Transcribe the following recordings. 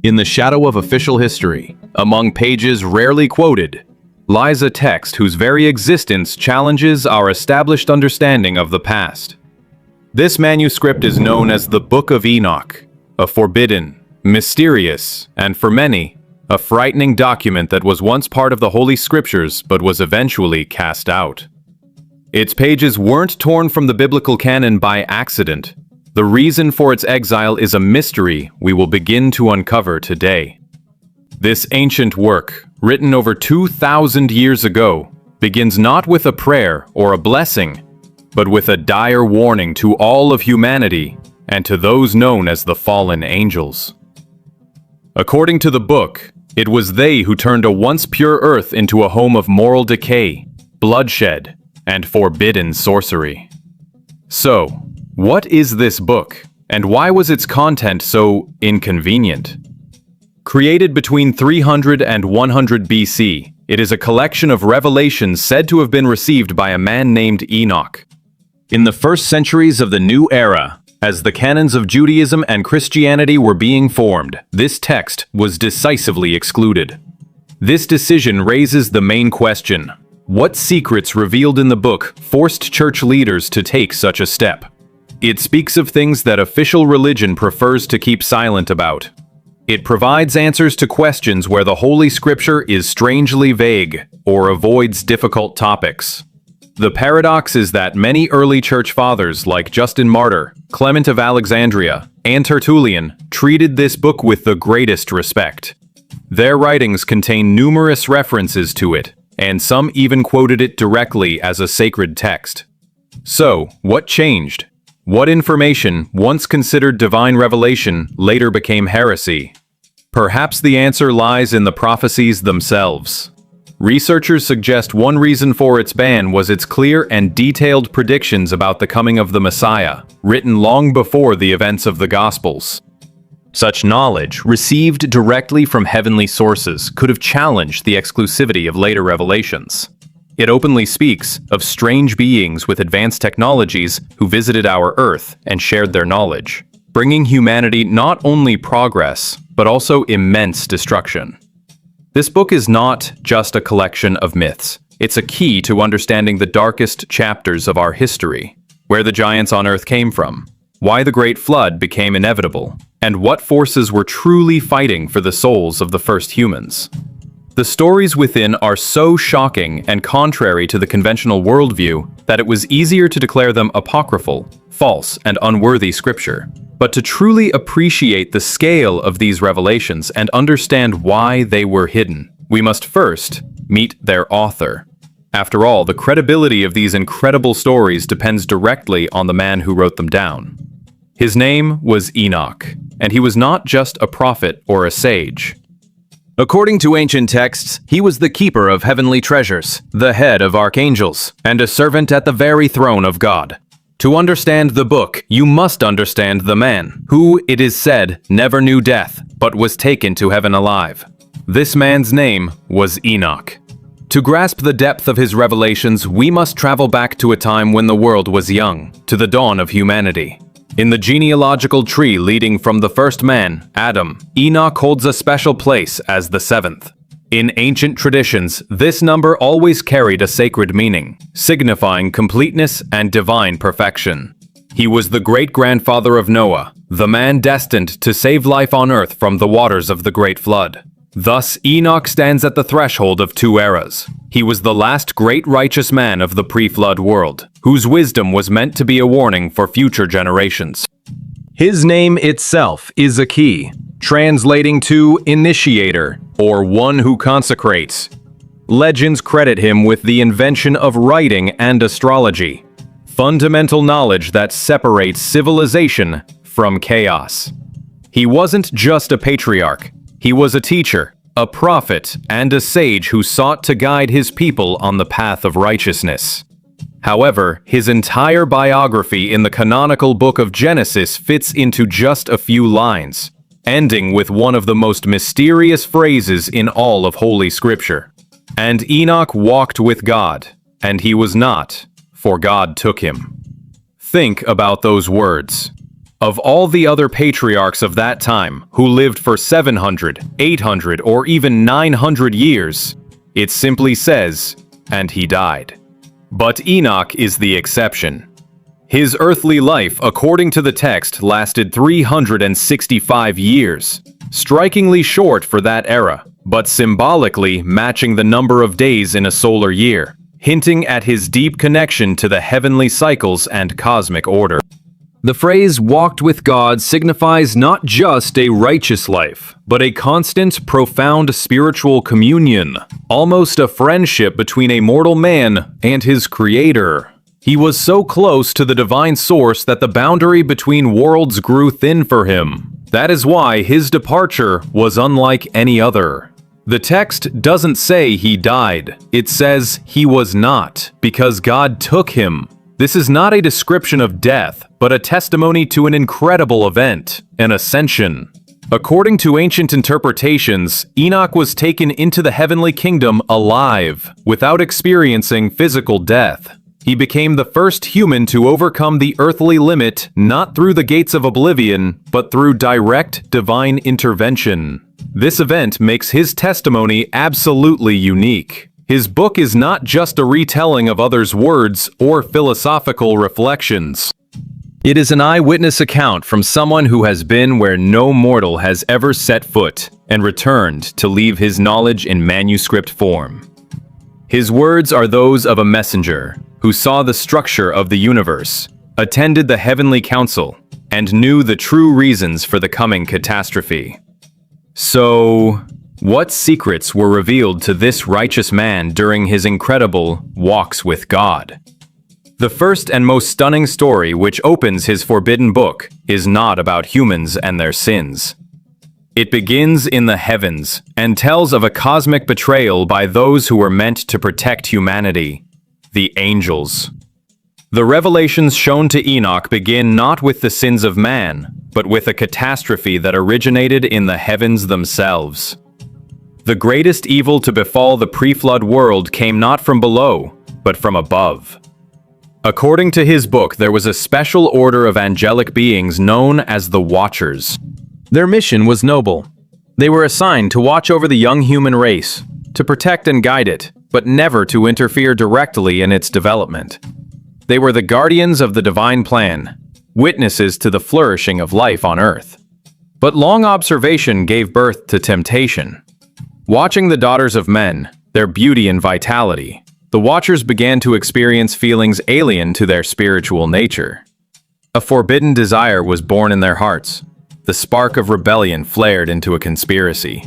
In the shadow of official history, among pages rarely quoted, lies a text whose very existence challenges our established understanding of the past. This manuscript is known as the Book of Enoch, a forbidden, mysterious, and for many, a frightening document that was once part of the Holy Scriptures but was eventually cast out. Its pages weren't torn from the biblical canon by accident. The reason for its exile is a mystery we will begin to uncover today. This ancient work, written over 2,000 years ago, begins not with a prayer or a blessing, but with a dire warning to all of humanity and to those known as the fallen angels. According to the book, it was they who turned a once pure earth into a home of moral decay, bloodshed, and forbidden sorcery. So, what is this book, and why was its content so inconvenient? Created between 300 and 100 BC, it is a collection of revelations said to have been received by a man named Enoch. In the first centuries of the New Era, as the canons of Judaism and Christianity were being formed, this text was decisively excluded. This decision raises the main question: what secrets revealed in the book forced church leaders to take such a step? It speaks of things that official religion prefers to keep silent about. It provides answers to questions where the Holy Scripture is strangely vague or avoids difficult topics. The paradox is that many early church fathers like Justin Martyr, Clement of Alexandria, and Tertullian treated this book with the greatest respect. Their writings contain numerous references to it, and some even quoted it directly as a sacred text. So, what changed? What information, once considered divine revelation, later became heresy? Perhaps the answer lies in the prophecies themselves. Researchers suggest one reason for its ban was its clear and detailed predictions about the coming of the Messiah, written long before the events of the Gospels. Such knowledge, received directly from heavenly sources, could have challenged the exclusivity of later revelations. It openly speaks of strange beings with advanced technologies who visited our Earth and shared their knowledge, bringing humanity not only progress, but also immense destruction. This book is not just a collection of myths. It's a key to understanding the darkest chapters of our history, where the giants on Earth came from, why the Great Flood became inevitable, and what forces were truly fighting for the souls of the first humans. The stories within are so shocking and contrary to the conventional worldview that it was easier to declare them apocryphal, false, and unworthy scripture. But to truly appreciate the scale of these revelations and understand why they were hidden, we must first meet their author. After all, the credibility of these incredible stories depends directly on the man who wrote them down. His name was Enoch, and he was not just a prophet or a sage. According to ancient texts, he was the keeper of heavenly treasures, the head of archangels, and a servant at the very throne of God. To understand the book, you must understand the man, who, it is said, never knew death, but was taken to heaven alive. This man's name was Enoch. To grasp the depth of his revelations, we must travel back to a time when the world was young, to the dawn of humanity. In the genealogical tree leading from the first man, Adam, Enoch holds a special place as the seventh. In ancient traditions, this number always carried a sacred meaning, signifying completeness and divine perfection. He was the great-grandfather of Noah, the man destined to save life on earth from the waters of the Great Flood. Thus, Enoch stands at the threshold of two eras. He was the last great righteous man of the pre-flood world, whose wisdom was meant to be a warning for future generations. His name itself is a key, translating to initiator, or one who consecrates. Legends credit him with the invention of writing and astrology, fundamental knowledge that separates civilization from chaos. He wasn't just a patriarch. He was a teacher, a prophet, and a sage who sought to guide his people on the path of righteousness. However, his entire biography in the canonical book of Genesis fits into just a few lines, ending with one of the most mysterious phrases in all of Holy Scripture. And Enoch walked with God, and he was not, for God took him. Think about those words. Of all the other patriarchs of that time who lived for 700, 800, or even 900 years, it simply says, "and he died." But Enoch is the exception. His earthly life, according to the text, lasted 365 years, strikingly short for that era, but symbolically matching the number of days in a solar year, hinting at his deep connection to the heavenly cycles and cosmic order. The phrase "walked with God" signifies not just a righteous life, but a constant, profound spiritual communion, almost a friendship between a mortal man and his Creator. He was so close to the divine source that the boundary between worlds grew thin for him. That is why his departure was unlike any other. The text doesn't say he died, it says he was not, because God took him. This is not a description of death, but a testimony to an incredible event, an ascension. According to ancient interpretations, Enoch was taken into the heavenly kingdom alive, without experiencing physical death. He became the first human to overcome the earthly limit, not through the gates of oblivion, but through direct divine intervention. This event makes his testimony absolutely unique. His book is not just a retelling of others' words or philosophical reflections. It is an eyewitness account from someone who has been where no mortal has ever set foot and returned to leave his knowledge in manuscript form. His words are those of a messenger who saw the structure of the universe, attended the heavenly council, and knew the true reasons for the coming catastrophe. So, what secrets were revealed to this righteous man during his incredible walks with God? The first and most stunning story which opens his forbidden book is not about humans and their sins. It begins in the heavens and tells of a cosmic betrayal by those who were meant to protect humanity, the angels. The revelations shown to Enoch begin not with the sins of man, but with a catastrophe that originated in the heavens themselves. The greatest evil to befall the pre-flood world came not from below, but from above. According to his book, there was a special order of angelic beings known as the Watchers. Their mission was noble. They were assigned to watch over the young human race, to protect and guide it, but never to interfere directly in its development. They were the guardians of the divine plan, witnesses to the flourishing of life on earth. But long observation gave birth to temptation. Watching the daughters of men, their beauty and vitality, the Watchers began to experience feelings alien to their spiritual nature. A forbidden desire was born in their hearts. The spark of rebellion flared into a conspiracy.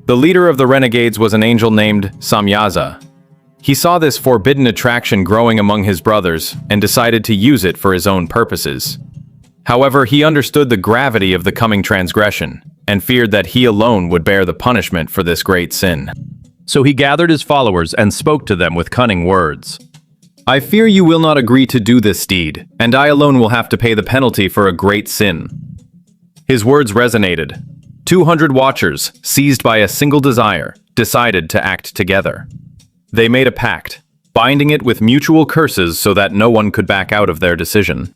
The leader of the renegades was an angel named Samyaza. He saw this forbidden attraction growing among his brothers and decided to use it for his own purposes. However, he understood the gravity of the coming transgression and feared that he alone would bear the punishment for this great sin. So he gathered his followers and spoke to them with cunning words. "I fear you will not agree to do this deed, and I alone will have to pay the penalty for a great sin." His words resonated. 200 watchers, seized by a single desire, decided to act together. They made a pact, binding it with mutual curses so that no one could back out of their decision.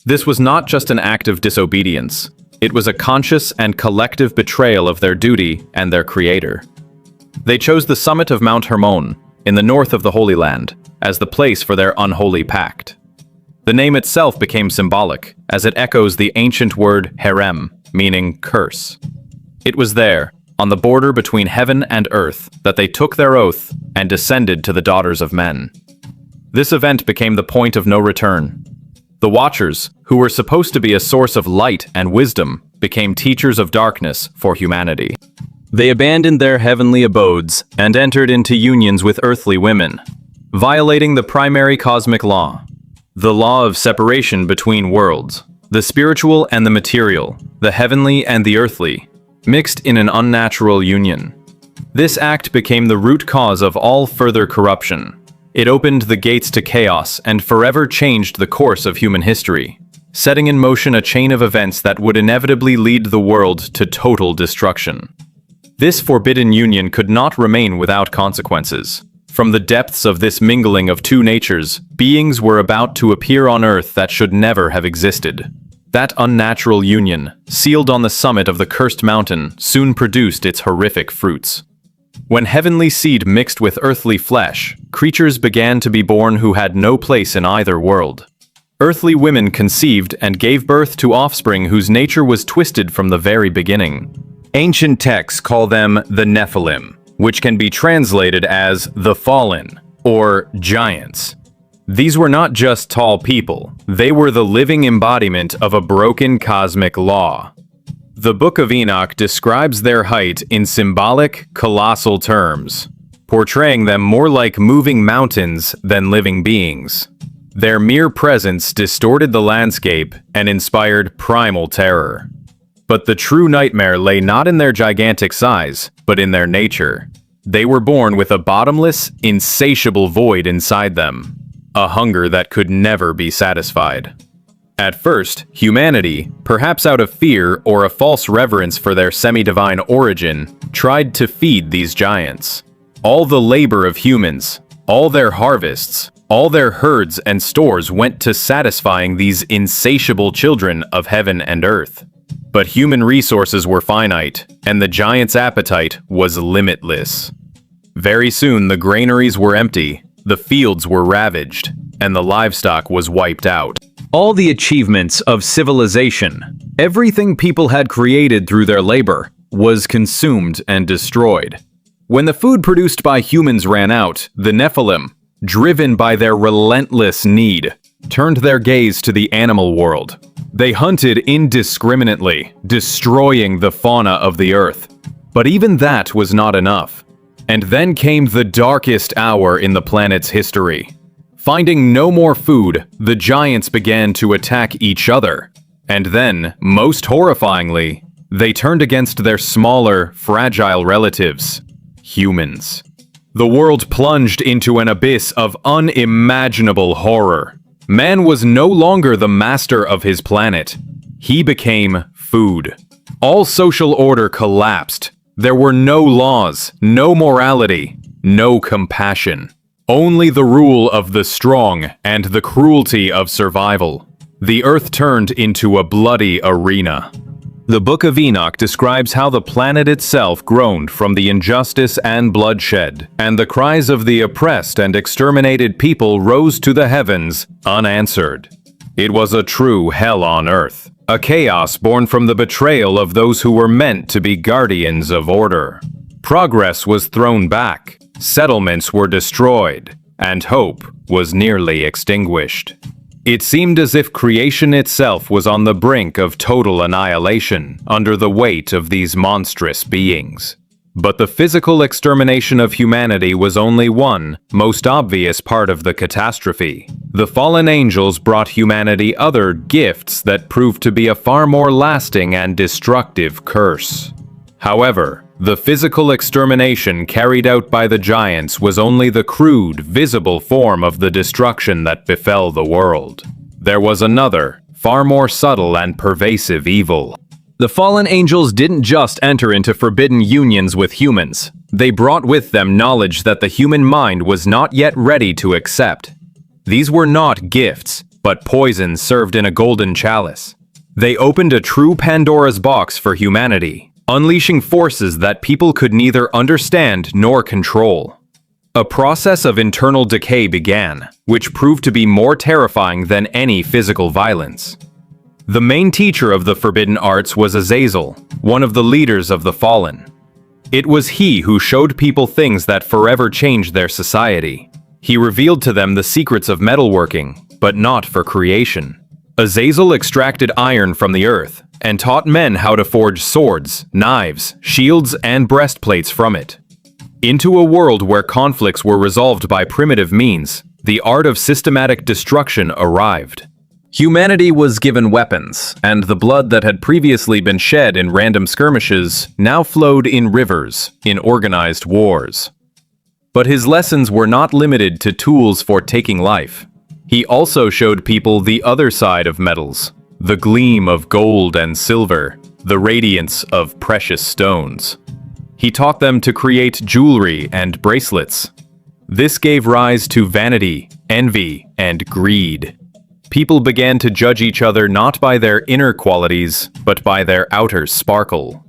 This was not just an act of disobedience. It was a conscious and collective betrayal of their duty and their Creator. They chose the summit of Mount Hermon, in the north of the Holy Land, as the place for their unholy pact. The name itself became symbolic, as it echoes the ancient word herem, meaning curse. It was there, on the border between heaven and earth, that they took their oath and descended to the daughters of men. This event became the point of no return. The Watchers, who were supposed to be a source of light and wisdom, became teachers of darkness for humanity. They abandoned their heavenly abodes and entered into unions with earthly women, violating the primary cosmic law, the law of separation between worlds, the spiritual and the material, the heavenly and the earthly, mixed in an unnatural union. This act became the root cause of all further corruption. It opened the gates to chaos and forever changed the course of human history, setting in motion a chain of events that would inevitably lead the world to total destruction. This forbidden union could not remain without consequences. From the depths of this mingling of two natures, beings were about to appear on Earth that should never have existed. That unnatural union, sealed on the summit of the cursed mountain, soon produced its horrific fruits. When heavenly seed mixed with earthly flesh, creatures began to be born who had no place in either world. Earthly women conceived and gave birth to offspring whose nature was twisted from the very beginning. Ancient texts call them the Nephilim, which can be translated as the fallen, or giants. These were not just tall people, they were the living embodiment of a broken cosmic law. The Book of Enoch describes their height in symbolic, colossal terms, portraying them more like moving mountains than living beings. Their mere presence distorted the landscape and inspired primal terror. But the true nightmare lay not in their gigantic size, but in their nature. They were born with a bottomless, insatiable void inside them, a hunger that could never be satisfied. At first, humanity, perhaps out of fear or a false reverence for their semi-divine origin, tried to feed these giants. All the labor of humans, all their harvests, all their herds and stores went to satisfying these insatiable children of heaven and earth. But human resources were finite, and the giants' appetite was limitless. Very soon the granaries were empty, the fields were ravaged, and the livestock was wiped out. All the achievements of civilization, everything people had created through their labor, was consumed and destroyed. When the food produced by humans ran out, the Nephilim, driven by their relentless need, turned their gaze to the animal world. They hunted indiscriminately, destroying the fauna of the earth. But even that was not enough. And then came the darkest hour in the planet's history. Finding no more food, the giants began to attack each other. And then, most horrifyingly, they turned against their smaller, fragile relatives, humans. The world plunged into an abyss of unimaginable horror. Man was no longer the master of his planet. He became food. All social order collapsed. There were no laws, no morality, no compassion. Only the rule of the strong and the cruelty of survival. The earth turned into a bloody arena. The Book of Enoch describes how the planet itself groaned from the injustice and bloodshed, and the cries of the oppressed and exterminated people rose to the heavens unanswered. It was a true hell on earth, a chaos born from the betrayal of those who were meant to be guardians of order. Progress was thrown back, settlements were destroyed, and hope was nearly extinguished. It seemed as if creation itself was on the brink of total annihilation under the weight of these monstrous beings. But the physical extermination of humanity was only one, most obvious part of the catastrophe. The fallen angels brought humanity other gifts that proved to be a far more lasting and destructive curse. However, the physical extermination carried out by the giants was only the crude, visible form of the destruction that befell the world. There was another, far more subtle and pervasive evil. The fallen angels didn't just enter into forbidden unions with humans. They brought with them knowledge that the human mind was not yet ready to accept. These were not gifts, but poison served in a golden chalice. They opened a true Pandora's box for humanity, unleashing forces that people could neither understand nor control. A process of internal decay began, which proved to be more terrifying than any physical violence. The main teacher of the forbidden arts was Azazel, one of the leaders of the fallen. It was he who showed people things that forever changed their society. He revealed to them the secrets of metalworking, but not for creation. Azazel extracted iron from the earth and taught men how to forge swords, knives, shields, and breastplates from it. Into a world where conflicts were resolved by primitive means, the art of systematic destruction arrived. Humanity was given weapons, and the blood that had previously been shed in random skirmishes now flowed in rivers, in organized wars. But his lessons were not limited to tools for taking life. He also showed people the other side of metals, the gleam of gold and silver, the radiance of precious stones. He taught them to create jewelry and bracelets. This gave rise to vanity, envy, and greed. people began to judge each other not by their inner qualities, but by their outer sparkle.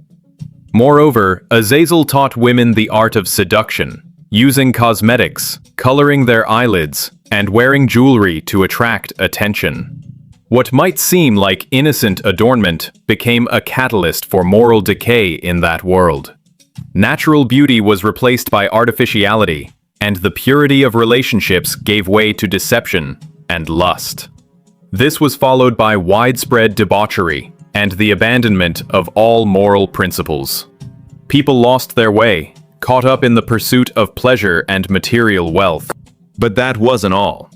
Moreover, Azazel taught women the art of seduction, using cosmetics, coloring their eyelids, and wearing jewelry to attract attention. What might seem like innocent adornment became a catalyst for moral decay in that world. Natural beauty was replaced by artificiality, and the purity of relationships gave way to deception and lust. This was followed by widespread debauchery and the abandonment of all moral principles. People lost their way, caught up in the pursuit of pleasure and material wealth. But that wasn't all.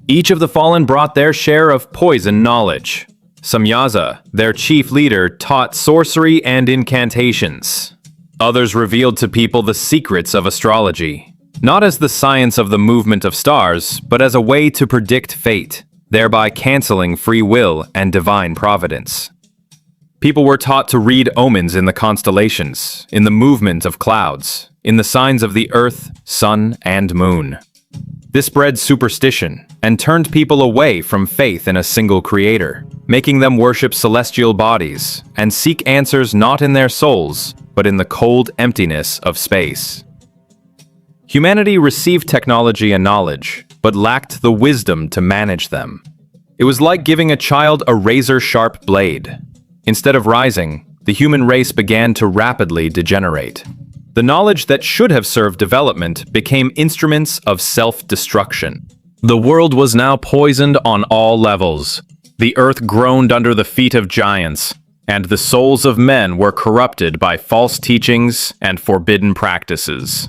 Each of the fallen brought their share of poison knowledge. Samyaza, their chief leader, taught sorcery and incantations. Others revealed to people the secrets of astrology, not as the science of the movement of stars, but as a way to predict fate, thereby canceling free will and divine providence. People were taught to read omens in the constellations, in the movement of clouds, in the signs of the earth, sun, and moon. This bred superstition and turned people away from faith in a single creator, making them worship celestial bodies and seek answers not in their souls, but in the cold emptiness of space. Humanity received technology and knowledge, but lacked the wisdom to manage them. It was like giving a child a razor-sharp blade. Instead of rising, the human race began to rapidly degenerate. The knowledge that should have served development became instruments of self-destruction. The world was now poisoned on all levels. The earth groaned under the feet of giants, and the souls of men were corrupted by false teachings and forbidden practices.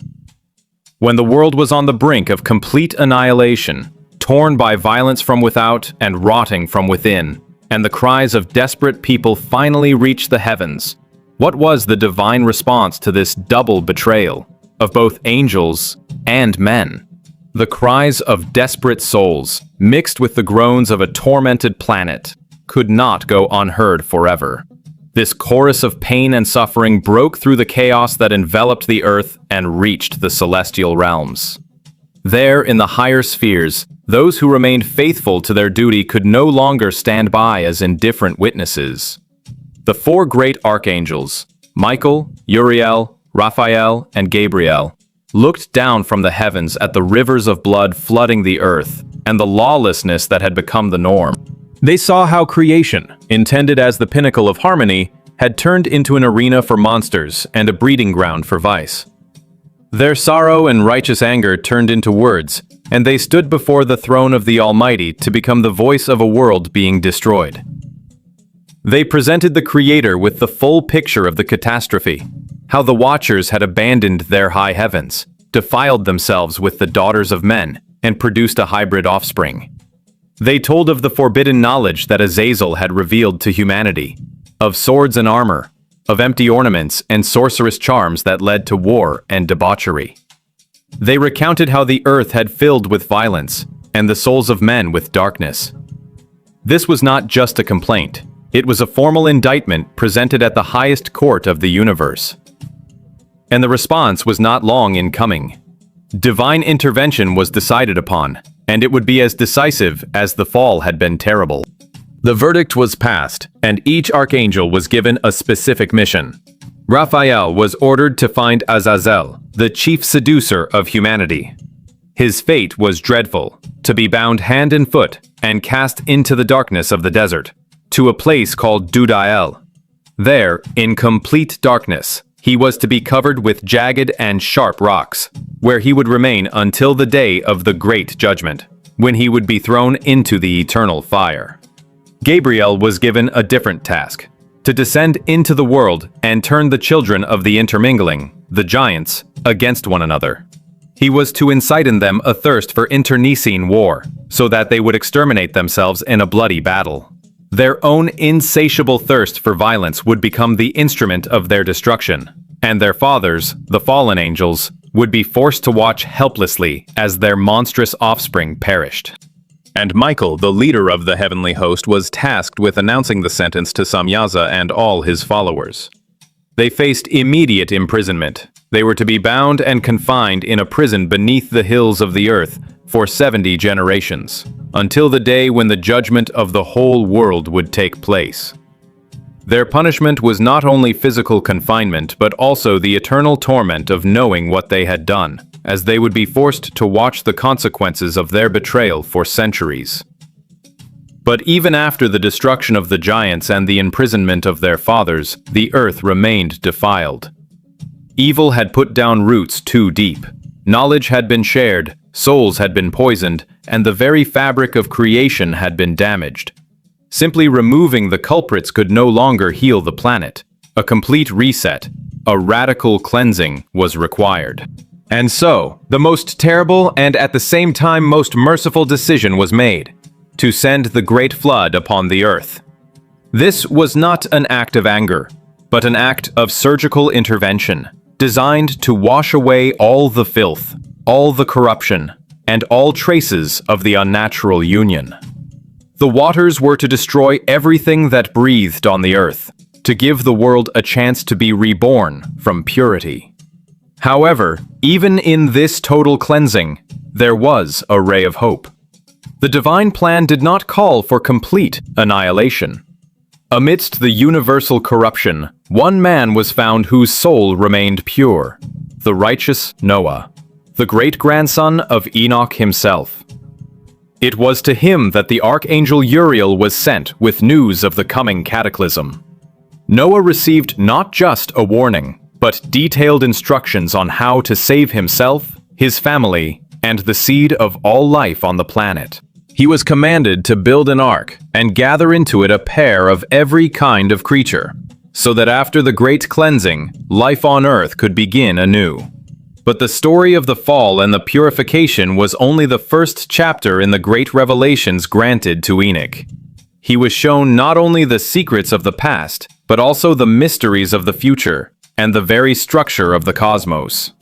When the world was on the brink of complete annihilation, torn by violence from without and rotting from within, and the cries of desperate people finally reached the heavens, what was the divine response to this double betrayal of both angels and men? The cries of desperate souls, mixed with the groans of a tormented planet, could not go unheard forever. This chorus of pain and suffering broke through the chaos that enveloped the earth and reached the celestial realms. There, in the higher spheres, those who remained faithful to their duty could no longer stand by as indifferent witnesses. The four great archangels, Michael, Uriel, Raphael, and Gabriel, looked down from the heavens at the rivers of blood flooding the earth and the lawlessness that had become the norm. They saw how creation, intended as the pinnacle of harmony, had turned into an arena for monsters and a breeding ground for vice. Their sorrow and righteous anger turned into words, and they stood before the throne of the Almighty to become the voice of a world being destroyed. They presented the Creator with the full picture of the catastrophe, how the Watchers had abandoned their high heavens, defiled themselves with the daughters of men, and produced a hybrid offspring. They told of the forbidden knowledge that Azazel had revealed to humanity, of swords and armor, of empty ornaments and sorcerous charms that led to war and debauchery. They recounted how the earth had filled with violence, and the souls of men with darkness. This was not just a complaint, it was a formal indictment presented at the highest court of the universe. And the response was not long in coming. Divine intervention was decided upon, and it would be as decisive as the fall had been terrible. The verdict was passed, and each archangel was given a specific mission. Raphael was ordered to find Azazel, the chief seducer of humanity. His fate was dreadful, to be bound hand and foot and cast into the darkness of the desert, to a place called Dudael. There, in complete darkness, he was to be covered with jagged and sharp rocks, where he would remain until the day of the great judgment, when he would be thrown into the eternal fire. Gabriel was given a different task, to descend into the world and turn the children of the intermingling, the giants, against one another. He was to incite in them a thirst for internecine war, so that they would exterminate themselves in a bloody battle. Their own insatiable thirst for violence would become the instrument of their destruction, and their fathers, the fallen angels, would be forced to watch helplessly as their monstrous offspring perished. And Michael, the leader of the heavenly host, was tasked with announcing the sentence to Samyaza and all his followers. They faced immediate imprisonment. They were to be bound and confined in a prison beneath the hills of the earth for 70 generations, until the day when the judgment of the whole world would take place. Their punishment was not only physical confinement, but also the eternal torment of knowing what they had done, as they would be forced to watch the consequences of their betrayal for centuries. But even after the destruction of the giants and the imprisonment of their fathers, the earth remained defiled. Evil had put down roots too deep. Knowledge had been shared, souls had been poisoned, and the very fabric of creation had been damaged. Simply removing the culprits could no longer heal the planet. A complete reset, a radical cleansing was required. And so, the most terrible and at the same time most merciful decision was made: to send the great flood upon the earth. This was not an act of anger, but an act of surgical intervention, designed to wash away all the filth, all the corruption, and all traces of the unnatural union. The waters were to destroy everything that breathed on the earth, to give the world a chance to be reborn from purity. However, even in this total cleansing, there was a ray of hope. The divine plan did not call for complete annihilation. Amidst the universal corruption, one man was found whose soul remained pure: the righteous Noah, the great-grandson of Enoch himself. It was to him that the archangel Uriel was sent with news of the coming cataclysm. Noah received not just a warning, but detailed instructions on how to save himself, his family, and the seed of all life on the planet. He was commanded to build an ark and gather into it a pair of every kind of creature, so that after the great cleansing, life on earth could begin anew. But the story of the fall and the purification was only the first chapter in the great revelations granted to Enoch. He was shown not only the secrets of the past, but also the mysteries of the future and the very structure of the cosmos.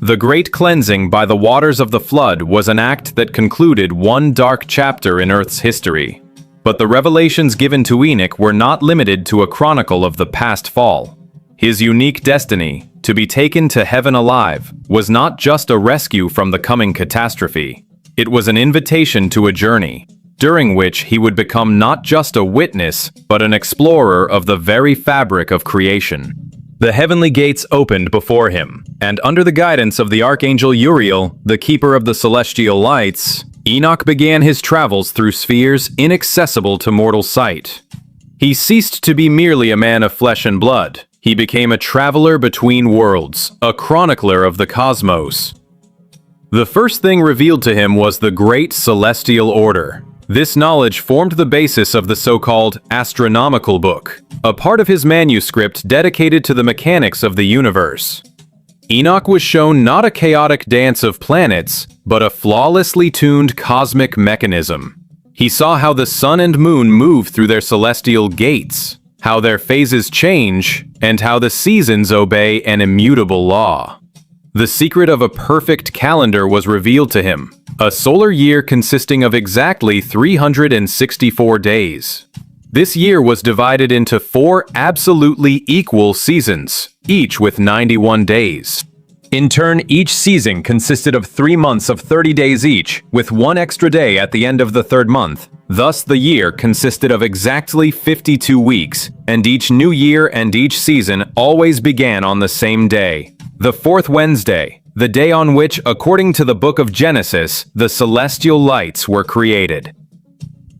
The great cleansing by the waters of the flood was an act that concluded one dark chapter in Earth's history. But the revelations given to Enoch were not limited to a chronicle of the past fall. His unique destiny, to be taken to heaven alive, was not just a rescue from the coming catastrophe. It was an invitation to a journey, during which he would become not just a witness, but an explorer of the very fabric of creation. The heavenly gates opened before him, and under the guidance of the archangel Uriel, the keeper of the celestial lights, Enoch began his travels through spheres inaccessible to mortal sight. He ceased to be merely a man of flesh and blood. He became a traveler between worlds, a chronicler of the cosmos. The first thing revealed to him was the great celestial order. This knowledge formed the basis of the so-called astronomical book, a part of his manuscript dedicated to the mechanics of the universe. Enoch was shown not a chaotic dance of planets, but a flawlessly tuned cosmic mechanism. He saw how the sun and moon move through their celestial gates, how their phases change, and how the seasons obey an immutable law. The secret of a perfect calendar was revealed to him, a solar year consisting of exactly 364 days. This year was divided into 4 absolutely equal seasons, each with 91 days. In turn, each season consisted of 3 months of 30 days each, with 1 extra day at the end of the 3rd month. Thus, the year consisted of exactly 52 weeks, and each new year and each season always began on the same day, the 4th Wednesday, the day on which, according to the book of Genesis, the celestial lights were created.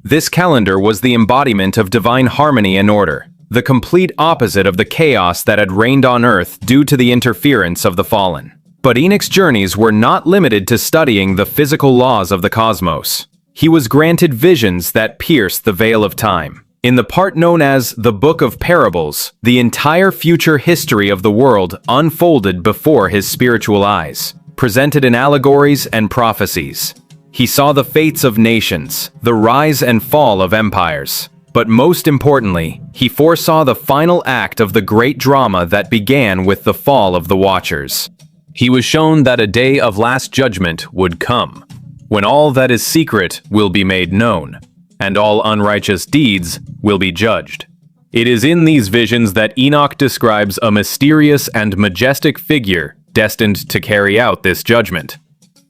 This calendar was the embodiment of divine harmony and order, the complete opposite of the chaos that had reigned on earth due to the interference of the fallen. But Enoch's journeys were not limited to studying the physical laws of the cosmos. He was granted visions that pierced the veil of time. In the part known as the Book of Parables, the entire future history of the world unfolded before his spiritual eyes, presented in allegories and prophecies. He saw the fates of nations, the rise and fall of empires. But most importantly, he foresaw the final act of the great drama that began with the fall of the Watchers. He was shown that a day of last judgment would come, when all that is secret will be made known, and all unrighteous deeds will be judged. It is in these visions that Enoch describes a mysterious and majestic figure destined to carry out this judgment.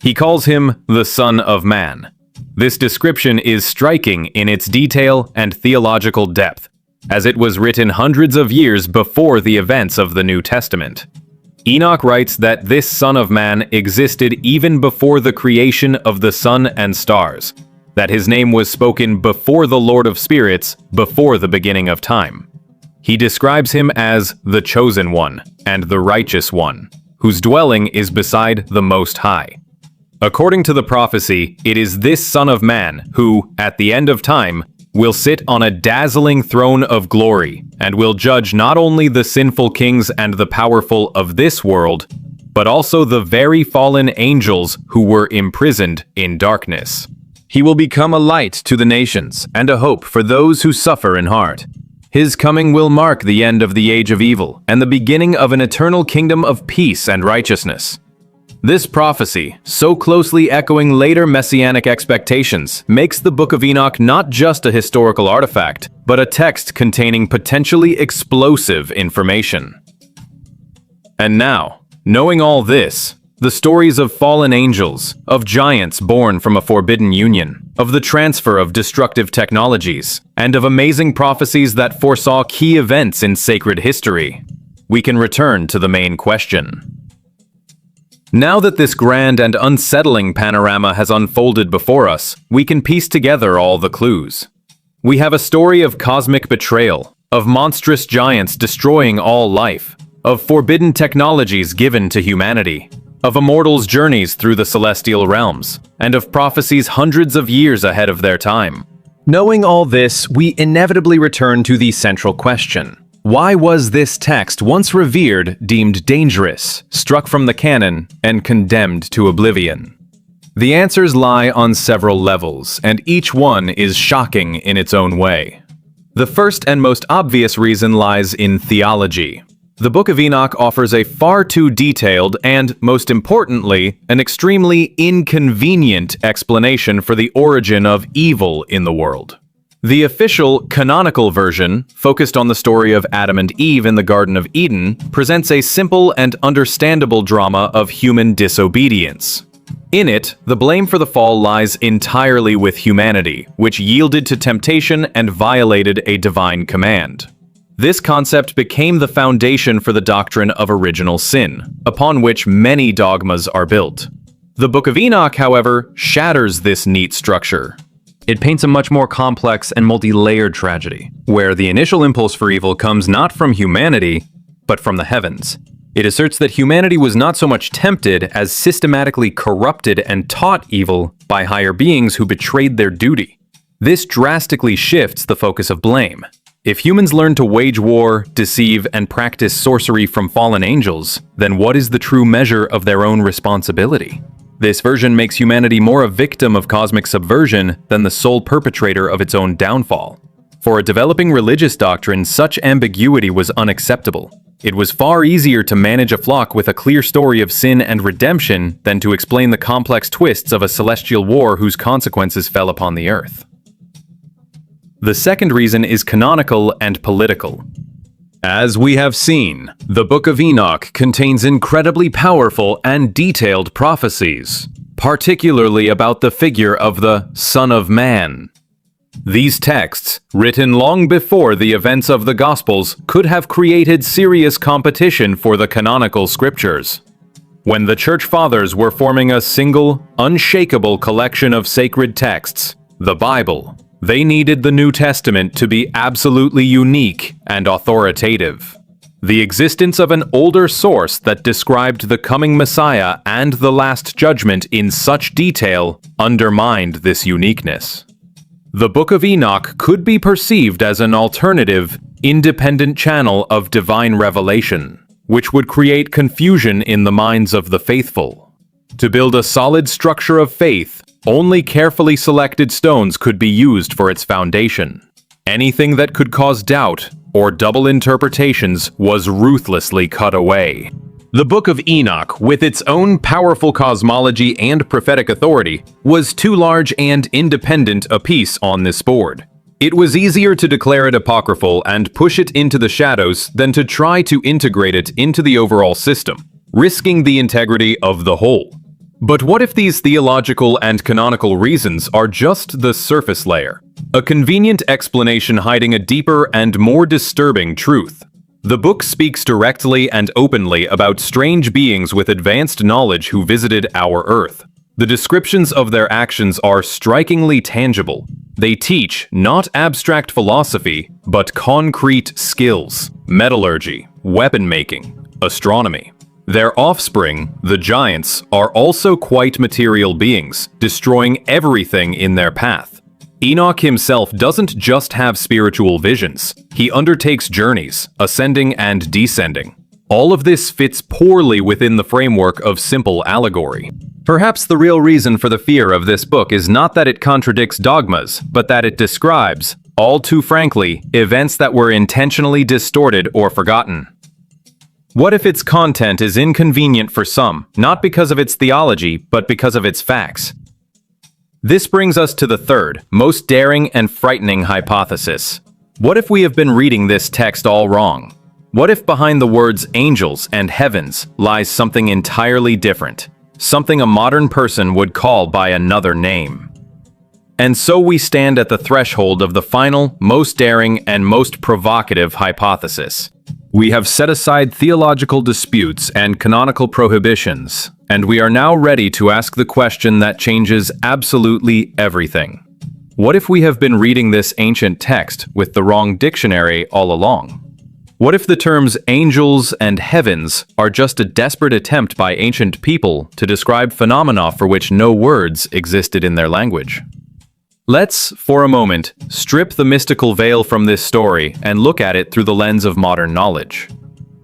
He calls him the Son of Man. This description is striking in its detail and theological depth, as it was written hundreds of years before the events of the New Testament. Enoch writes that this Son of Man existed even before the creation of the sun and stars, that his name was spoken before the Lord of Spirits, before the beginning of time. He describes him as the Chosen One and the Righteous One, whose dwelling is beside the Most High. According to the prophecy, it is this Son of Man who, at the end of time, will sit on a dazzling throne of glory and will judge not only the sinful kings and the powerful of this world, but also the very fallen angels who were imprisoned in darkness. He will become a light to the nations and a hope for those who suffer in heart. His coming will mark the end of the age of evil and the beginning of an eternal kingdom of peace and righteousness. This prophecy, so closely echoing later messianic expectations, makes the Book of Enoch not just a historical artifact, but a text containing potentially explosive information. And now, knowing all this, the stories of fallen angels, of giants born from a forbidden union, of the transfer of destructive technologies, and of amazing prophecies that foresaw key events in sacred history, we can return to the main question. Now that this grand and unsettling panorama has unfolded before us, we can piece together all the clues. We have a story of cosmic betrayal, of monstrous giants destroying all life, of forbidden technologies given to humanity, of immortals' journeys through the celestial realms, and of prophecies hundreds of years ahead of their time. Knowing all this, we inevitably return to the central question. Why was this text once revered deemed dangerous, struck from the canon, and condemned to oblivion? The answers lie on several levels, and each one is shocking in its own way. The first and most obvious reason lies in theology. The Book of Enoch offers a far too detailed and, most importantly, an extremely inconvenient explanation for the origin of evil in the world. The official, canonical version, focused on the story of Adam and Eve in the Garden of Eden, presents a simple and understandable drama of human disobedience. In it, the blame for the fall lies entirely with humanity, which yielded to temptation and violated a divine command. This concept became the foundation for the doctrine of original sin, upon which many dogmas are built. The Book of Enoch, however, shatters this neat structure. It paints a much more complex and multi-layered tragedy, where the initial impulse for evil comes not from humanity, but from the heavens. It asserts that humanity was not so much tempted as systematically corrupted and taught evil by higher beings who betrayed their duty. This drastically shifts the focus of blame. If humans learn to wage war, deceive, and practice sorcery from fallen angels, then what is the true measure of their own responsibility? This version makes humanity more a victim of cosmic subversion than the sole perpetrator of its own downfall. For a developing religious doctrine, such ambiguity was unacceptable. It was far easier to manage a flock with a clear story of sin and redemption than to explain the complex twists of a celestial war whose consequences fell upon the earth. The second reason is canonical and political. As we have seen, the Book of Enoch contains incredibly powerful and detailed prophecies, particularly about the figure of the Son of Man. These texts, written long before the events of the Gospels, could have created serious competition for the canonical scriptures. When the Church Fathers were forming a single, unshakable collection of sacred texts, the Bible, they needed the New Testament to be absolutely unique and authoritative. The existence of an older source that described the coming Messiah and the Last Judgment in such detail undermined this uniqueness. The Book of Enoch could be perceived as an alternative, independent channel of divine revelation, which would create confusion in the minds of the faithful. To build a solid structure of faith, only carefully selected stones could be used for its foundation. Anything that could cause doubt or double interpretations was ruthlessly cut away. The Book of Enoch, with its own powerful cosmology and prophetic authority, was too large and independent a piece on this board. It was easier to declare it apocryphal and push it into the shadows than to try to integrate it into the overall system, risking the integrity of the whole. But what if these theological and canonical reasons are just the surface layer? A convenient explanation hiding a deeper and more disturbing truth. The book speaks directly and openly about strange beings with advanced knowledge who visited our Earth. The descriptions of their actions are strikingly tangible. They teach not abstract philosophy, but concrete skills: metallurgy, weapon making, astronomy. Their offspring, the giants, are also quite material beings, destroying everything in their path. Enoch himself doesn't just have spiritual visions. He undertakes journeys, ascending and descending. All of this fits poorly within the framework of simple allegory. Perhaps the real reason for the fear of this book is not that it contradicts dogmas, but that it describes, all too frankly, events that were intentionally distorted or forgotten. What if its content is inconvenient for some, not because of its theology, but because of its facts? This brings us to the third, most daring and frightening hypothesis. What if we have been reading this text all wrong? What if behind the words angels and heavens lies something entirely different? Something a modern person would call by another name. And so we stand at the threshold of the final, most daring, and most provocative hypothesis. We have set aside theological disputes and canonical prohibitions, and we are now ready to ask the question that changes absolutely everything. What if we have been reading this ancient text with the wrong dictionary all along? What if the terms angels and heavens are just a desperate attempt by ancient people to describe phenomena for which no words existed in their language? Let's, for a moment, strip the mystical veil from this story and look at it through the lens of modern knowledge.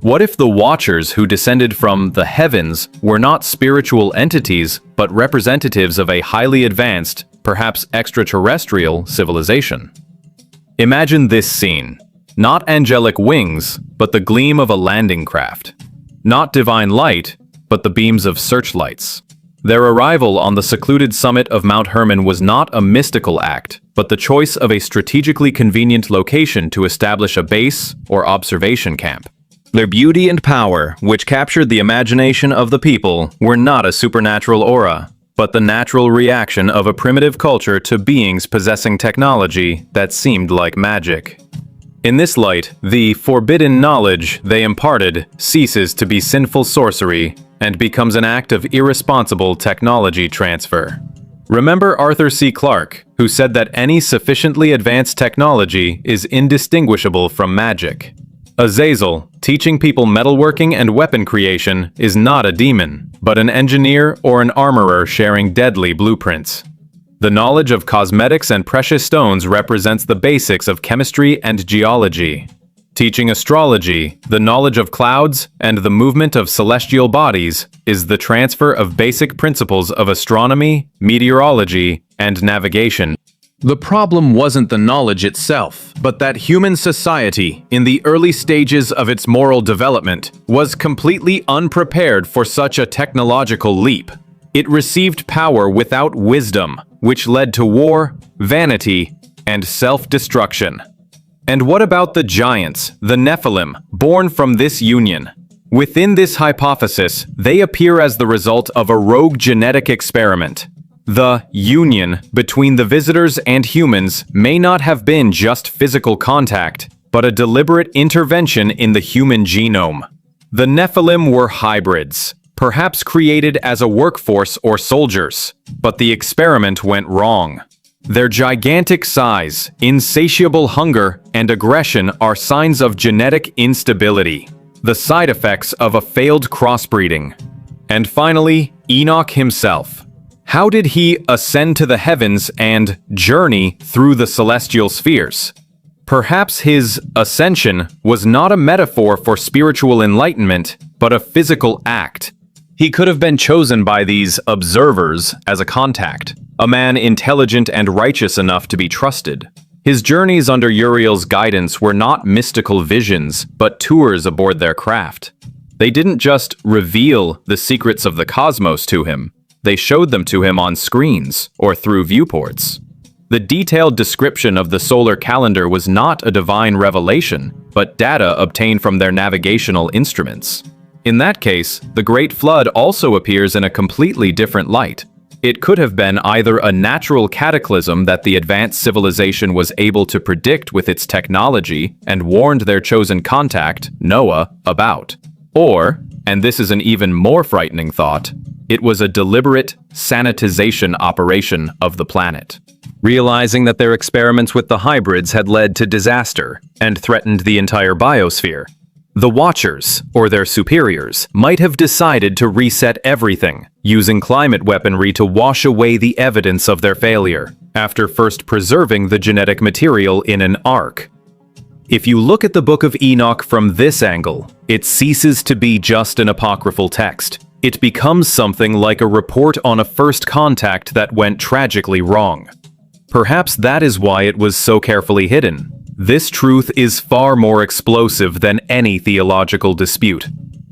What if the Watchers who descended from the heavens were not spiritual entities, but representatives of a highly advanced, perhaps extraterrestrial, civilization? Imagine this scene. Not angelic wings, but the gleam of a landing craft. Not divine light, but the beams of searchlights. Their arrival on the secluded summit of Mount Hermon was not a mystical act, but the choice of a strategically convenient location to establish a base or observation camp. Their beauty and power, which captured the imagination of the people, were not a supernatural aura, but the natural reaction of a primitive culture to beings possessing technology that seemed like magic. In this light, the forbidden knowledge they imparted ceases to be sinful sorcery and becomes an act of irresponsible technology transfer. Remember Arthur C. Clarke, who said that any sufficiently advanced technology is indistinguishable from magic. Azazel, teaching people metalworking and weapon creation, is not a demon, but an engineer or an armorer sharing deadly blueprints. The knowledge of cosmetics and precious stones represents the basics of chemistry and geology. Teaching astrology, the knowledge of clouds, and the movement of celestial bodies is the transfer of basic principles of astronomy, meteorology, and navigation. The problem wasn't the knowledge itself, but that human society, in the early stages of its moral development, was completely unprepared for such a technological leap. It received power without wisdom, which led to war, vanity, and self-destruction. And what about the giants, the Nephilim, born from this union? Within this hypothesis, they appear as the result of a rogue genetic experiment. The union between the visitors and humans may not have been just physical contact, but a deliberate intervention in the human genome. The Nephilim were hybrids, perhaps created as a workforce or soldiers, but the experiment went wrong. Their gigantic size, insatiable hunger, and aggression are signs of genetic instability, the side effects of a failed crossbreeding. And finally, Enoch himself. How did he ascend to the heavens and journey through the celestial spheres? Perhaps his ascension was not a metaphor for spiritual enlightenment, but a physical act. He could have been chosen by these observers as a contact, a man intelligent and righteous enough to be trusted. His journeys under Uriel's guidance were not mystical visions, but tours aboard their craft. They didn't just reveal the secrets of the cosmos to him, they showed them to him on screens or through viewports. The detailed description of the solar calendar was not a divine revelation, but data obtained from their navigational instruments. In that case, the Great Flood also appears in a completely different light. It could have been either a natural cataclysm that the advanced civilization was able to predict with its technology and warned their chosen contact, Noah, about. Or, and this is an even more frightening thought, it was a deliberate sanitization operation of the planet. Realizing that their experiments with the hybrids had led to disaster and threatened the entire biosphere, the Watchers, or their superiors, might have decided to reset everything, using climate weaponry to wash away the evidence of their failure, after first preserving the genetic material in an ark. If you look at the Book of Enoch from this angle, it ceases to be just an apocryphal text. It becomes something like a report on a first contact that went tragically wrong. Perhaps that is why it was so carefully hidden. This truth is far more explosive than any theological dispute.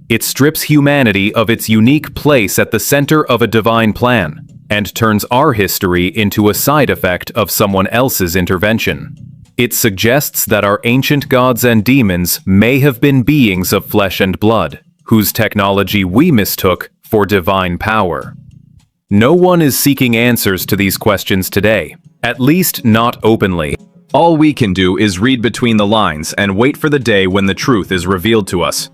It strips humanity of its unique place at the center of a divine plan, and turns our history into a side effect of someone else's intervention. It suggests that our ancient gods and demons may have been beings of flesh and blood, whose technology we mistook for divine power. No one is seeking answers to these questions today, at least not openly. All we can do is read between the lines and wait for the day when the truth is revealed to us.